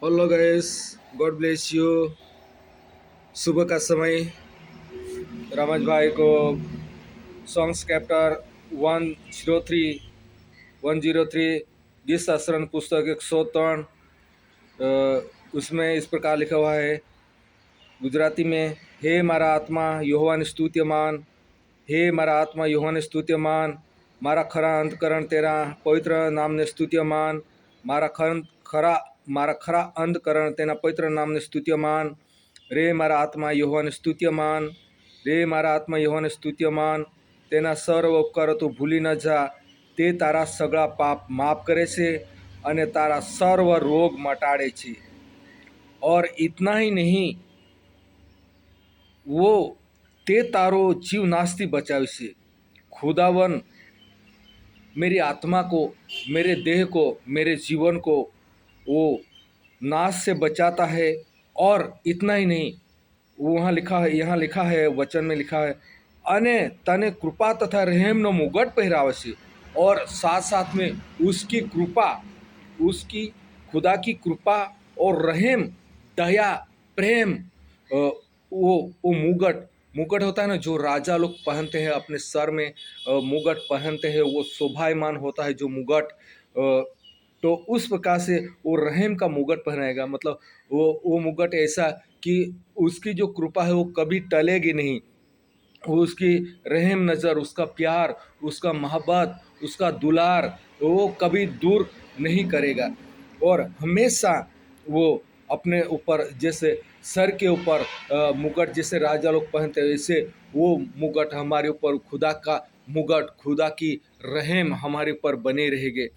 Hello guys, God bless you. सुबह का समय रमेश भाई को सॉन्ग्स कैप्टर 103 गीत शास्त्रण पुस्तक 103 उसमें इस प्रकार लिखा हुआ है गुजराती में। हे मारा आत्मा यहोवाने स्तुत्यमान, हे मारा आत्मा यहोवाने स्तुत्यमान, मारा खरा अंतकरण तेरा पवित्र नामने स्तुत्यमान, मारा खरा अंतकरण तेना पवित्र नामने स्तुत्यमान। रे मारा आत्मा यहोवाने स्तुत्यमान, रे मारा आत्मा यहोवाने स्तुत्यमान, तेना सर्व ઉપકારો તું ભૂલી ન જા। તે તારા સગળા પાપ માફ કરે છે અને તારા સર્વ રોગ મટાડે છે। और इतना ही नहीं, वो તે તારો જીવ નાશથી બચાવે છે। खुदावन मेरी आत्मा को, मेरे देह को, मेरे जीवन को वो नाश से बचाता है। और इतना ही नहीं, वहाँ लिखा है, यहाँ लिखा है, वचन में लिखा है, अने तने कृपा तथा रहमनो मुगट पहरावे छे। और साथ साथ में उसकी कृपा, उसकी खुदा की कृपा और रहम, दया, प्रेम, वो मुगट मुगट होता है ना, जो राजा लोग पहनते हैं अपने सर में, मुगट पहनते हैं, वो शोभायमान होता है जो मुगट। तो उस प्रकार से वो रहम का मुगट पहनाएगा। मतलब वो मुगट ऐसा कि उसकी जो कृपा है वो कभी टलेगी नहीं। वो उसकी रहम नज़र, उसका प्यार, उसका मोहब्बत, उसका दुलार वो कभी दूर नहीं करेगा। और हमेशा वो अपने ऊपर, जैसे सर के ऊपर मुगट जैसे राजा लोग पहनते हैं, वैसे वो मुगट हमारे ऊपर, खुदा का मुगट, खुदा की रहम हमारे ऊपर बने रहेंगे।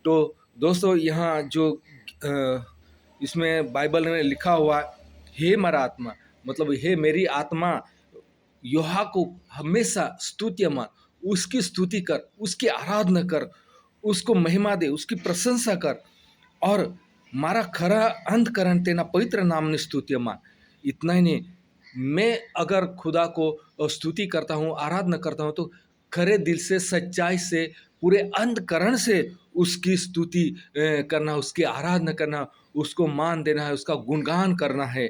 तो दोस्तों, यहाँ जो इसमें बाइबल में लिखा हुआ, हे मेरा आत्मा, मतलब हे मेरी आत्मा यहोवा को हमेशा स्तुत्य मान, उसकी स्तुति कर, उसकी आराधना कर, उसको महिमा दे, उसकी प्रशंसा कर। और मारा खरा अंतकरण तेना पवित्र नाम ने स्तुत्य मान। इतना ही नहीं, मैं अगर खुदा को स्तुति करता हूँ, आराधना करता हूँ, तो खरे दिल से, सच्चाई से, पूरे अंतकरण से उसकी स्तुति करना, उसकी आराधना करना, उसको मान देना है, उसका गुणगान करना है।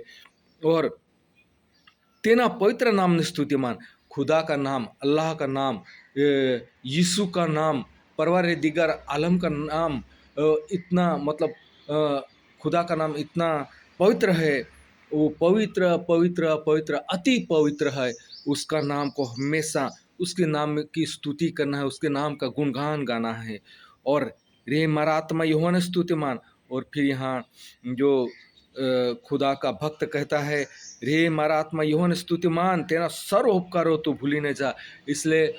और तेना पवित्र नाम ने स्तुतिमान, खुदा का नाम, अल्लाह का नाम, यीशु का नाम, परवर दिगर आलम का नाम, इतना मतलब खुदा का नाम इतना पवित्र है। वो पवित्र पवित्र पवित्र अति पवित्र है। उसका नाम को हमेशा, उसके नाम की स्तुति करना है, उसके नाम का गुणगान गाना है। और रे मारा आत्मा यहोवा ने स्तुतिमान। और फिर यहाँ जो खुदा का भक्त कहता है, रे मारा आत्मा यहोवा ने स्तुतिमान, तेरा सर्व उपकारो तो भूली न जा। इसलिए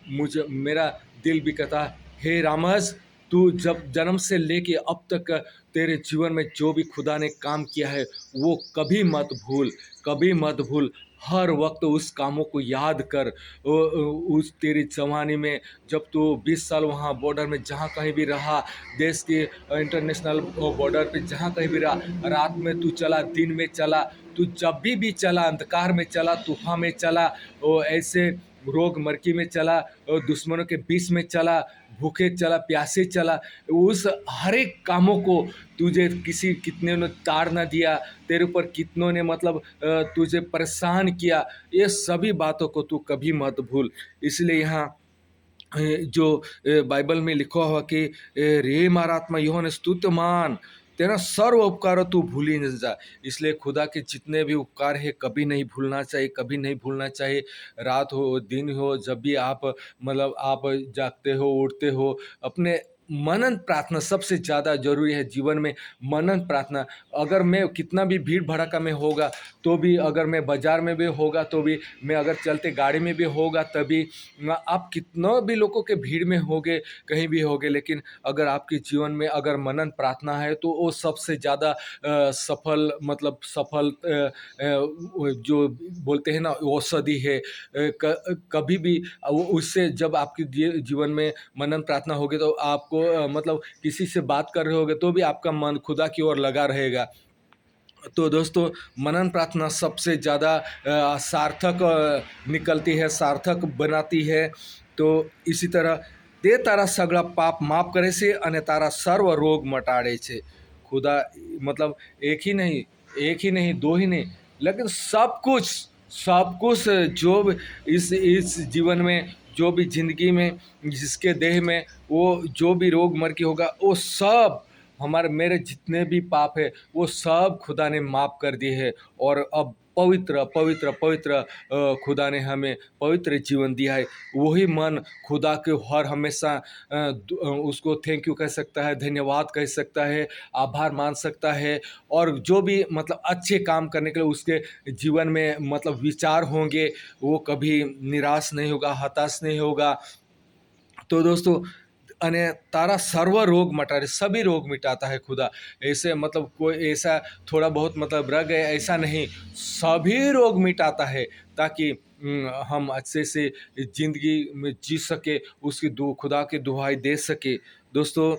मुझे, मेरा दिल भी कहता है, हे रामस, तू जब जन्म से लेके अब तक तेरे जीवन में जो भी खुदा ने काम किया है वो कभी मत भूल, कभी मत भूल। हर वक्त उस कामों को याद कर। उस तेरी जवानी में जब तू 20 साल वहाँ बॉर्डर में जहाँ कहीं भी रहा, देश के इंटरनेशनल बॉर्डर पे जहाँ कहीं भी रहा, रात में तू चला, दिन में चला, तू जब भी चला, अंधकार में चला, तूफान में चला, वो ऐसे रोग मरकी में चला, और दुश्मनों के बीच में चला, भूखे चला, प्यासे चला, उस हर एक कामों को तुझे किसी कितने ने ताड़ ना दिया, तेरे ऊपर कितनों ने मतलब तुझे परेशान किया, ये सभी बातों को तू कभी मत भूल। इसलिए यहाँ जो बाइबल में लिखा हुआ कि रे मारा आत्मा यहोवा ने स्तुत्य मान, तेरा सर्व उपकार तू भूली न जा। इसलिए खुदा के जितने भी उपकार है कभी नहीं भूलना चाहिए, कभी नहीं भूलना चाहिए। रात हो, दिन हो, जब भी आप मतलब आप जागते हो, उठते हो, अपने मनन प्रार्थना सबसे ज़्यादा जरूरी है जीवन में। मनन प्रार्थना, अगर मैं कितना भी भीड़ भड़ाका में होगा तो भी, अगर मैं बाजार में भी होगा तो भी, मैं अगर चलते गाड़ी में भी होगा तभी, आप कितना भी लोगों के भीड़ में होगे, कहीं भी होगे, लेकिन अगर आपके जीवन में अगर मनन प्रार्थना है तो वो सबसे ज़्यादा सफल, मतलब सफल जो बोलते हैं ना, औषधि है। कभी भी उससे जब आपके जीवन में मनन प्रार्थना होगी तो आपको मतलब किसी से बात कर रहे होगे तो भी आपका मन खुदा की ओर लगा रहेगा। तो दोस्तों, मनन प्रार्थना सबसे ज़्यादा सार्थक निकलती है, सार्थक बनाती है। तो इसी तरह તે તારા સગળા પાપ માફ કરે છે અને તારા સર્વ રોગ મટાડે છે। खुदा मतलब एक ही नहीं, दो ही नहीं, लेकिन सब कुछ जो भी इस जीवन में, जो भी ज़िंदगी में, जिसके देह में वो जो भी रोग मर के होगा, वो सब हमारे मेरे जितने भी पाप है वो सब खुदा ने माफ़ कर दिए है। और अब पवित्र पवित्र पवित्र खुदा ने हमें पवित्र जीवन दिया है। वही मन खुदा के हर हमेशा उसको थैंक यू कह सकता है, धन्यवाद कह सकता है, आभार मान सकता है। और जो भी मतलब अच्छे काम करने के लिए उसके जीवन में मतलब विचार होंगे, वो कभी निराश नहीं होगा, हताश नहीं होगा। तो दोस्तों, अने तारा सर्व रोग मटारे, सभी रोग मिटाता है खुदा। ऐसे मतलब कोई ऐसा थोड़ा बहुत मतलब रह गए ऐसा नहीं, सभी रोग मिटाता है, ताकि हम अच्छे से ज़िंदगी में जी सके, उसकी दु खुदा की दुहाई दे सके। दोस्तों,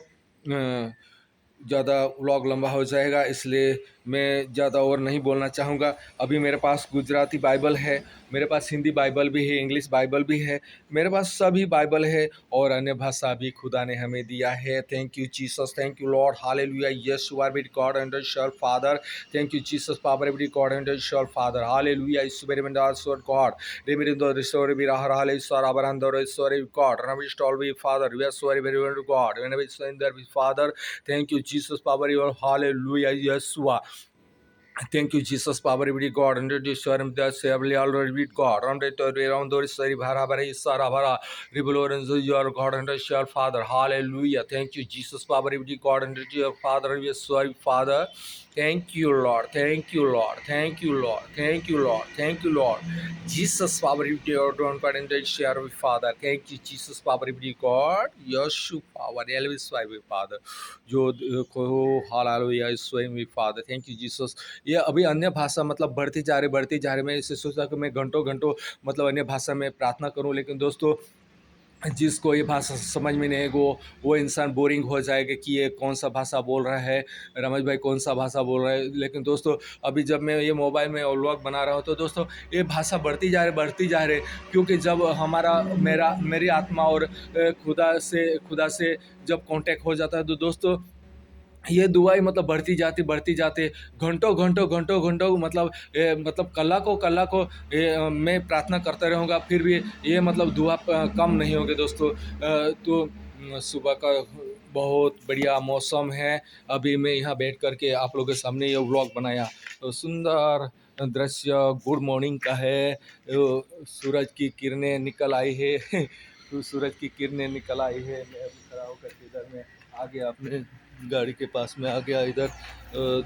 ज़्यादा व्लॉग लंबा हो जाएगा, इसलिए मैं ज़्यादा और नहीं बोलना चाहूँगा। अभी मेरे पास गुजराती बाइबल है, मेरे पास हिंदी बाइबल भी है, इंग्लिश बाइबल भी है, मेरे पास सभी बाइबल है, और अन्य भाषा भी खुदा ने हमें दिया है। Thank you Jesus, thank you Lord, hallelujah, yes you are with God and your father. Thank you Jesus, power with God and your father, hallelujah, यीशु मेरे में योर गॉड, रेमिरिंदो रिस्टोर भी रहा हालेलुया, अबरांदो रिस्टोर गॉड, रविस्टोर भी father, yes you are with God, when we surrender with Father. Thank you, Jesus, power, your hallelujah, Yeshua. Thank you, Jesus, power, every God, and the Swaram, the Savely, already with God, and the around the Sari Bharabara, Sarabara, Ribolorens, your God, and your Father, hallelujah. Thank you, Jesus, power, every God, and your Father, yes, sorry, Father. Thank you, Lord, thank you, Lord, thank you, Lord, thank you, Lord, thank you, Lord. Jesus, power, every God, and the share with Father. Thank you, Jesus, power, every God, Yeshu, power, Elvis, Father. जो को hallelujah, स्वयं भी father, thank you Jesus. ये अभी अन्य भाषा मतलब बढ़ती जा रही। मैं इसे सोचता कि मैं घंटों घंटों मतलब अन्य भाषा में प्रार्थना करूं, लेकिन दोस्तों, जिसको ये भाषा समझ में नहीं है वो इंसान बोरिंग हो जाएगा कि ये कौन सा भाषा बोल रहा है, रमेश भाई कौन सा भाषा बोल रहा है। लेकिन दोस्तों, अभी जब मैं ये मोबाइल में व्लॉग बना रहा हूँ, तो दोस्तों ये भाषा बढ़ती जा रही, क्योंकि जब मेरी आत्मा और खुदा से जब कांटेक्ट हो जाता है, तो दोस्तों ये दुआई मतलब बढ़ती जाती घंटों मतलब कल्ला को मैं प्रार्थना करता रहूँगा, फिर भी ये मतलब दुआ कम नहीं होगी दोस्तों। तो सुबह का बहुत बढ़िया मौसम है। अभी मैं यहाँ बैठ कर के आप लोगों के सामने ये व्लॉग बनाया, तो सुंदर दृश्य गुड मॉर्निंग का है। सूरज की किरणें निकल आई है तो सूरज की किरणें निकल आई है। मैं अभी खड़ा होकर इधर में आ गया, अपने गाड़ी के पास में आ गया इधर।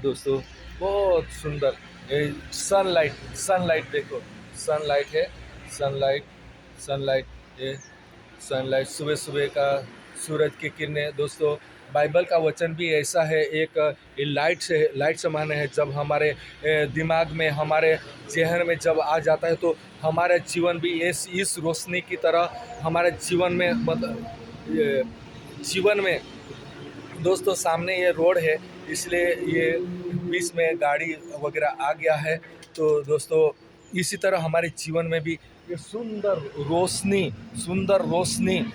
दोस्तों, बहुत सुंदर सनलाइट देखो, सनलाइट है, सनलाइट ये सनलाइट, सुबह सुबह का सूरज की किरणें। दोस्तों, बाइबल का वचन भी ऐसा है, एक लाइट समान है। जब हमारे दिमाग में, हमारे जहन में जब आ जाता है, तो हमारा जीवन भी इस रोशनी की तरह हमारे जीवन में जीवन में दोस्तों, सामने ये रोड है, इसलिए ये बीच में गाड़ी वगैरह आ गया है। तो दोस्तों, इसी तरह हमारे जीवन में भी ये सुंदर रोशनी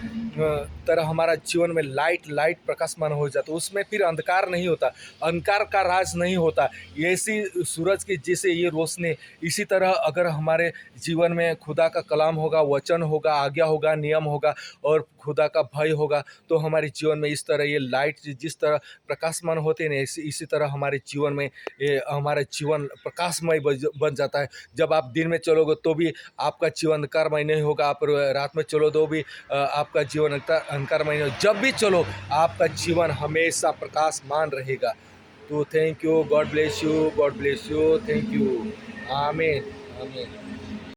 तरह हमारा जीवन में लाइट प्रकाशमान हो जाता है। उसमें फिर अंधकार नहीं होता, अंधकार का राज नहीं होता। ऐसी सूरज की जैसे ये रोशनी, इसी तरह अगर हमारे जीवन में खुदा का कलाम होगा, वचन होगा, आज्ञा होगा, नियम होगा और खुदा का भय होगा, तो हमारे जीवन में इस तरह ये लाइट जिस तरह प्रकाशमान होते हैं, इसी तरह हमारे जीवन में हमारा जीवन प्रकाशमय बन जाता है। जब आप दिन में चलोगे तो भी आपका जीवन अंधकारमय नहीं होगा, आप रात में चलो तो भी आपका जीवन अंधकारमय नहीं होगा। जब भी चलो आपका जीवन हमेशा प्रकाशमान रहेगा। तो thank you, God bless you, thank you, आमीन, आमीन।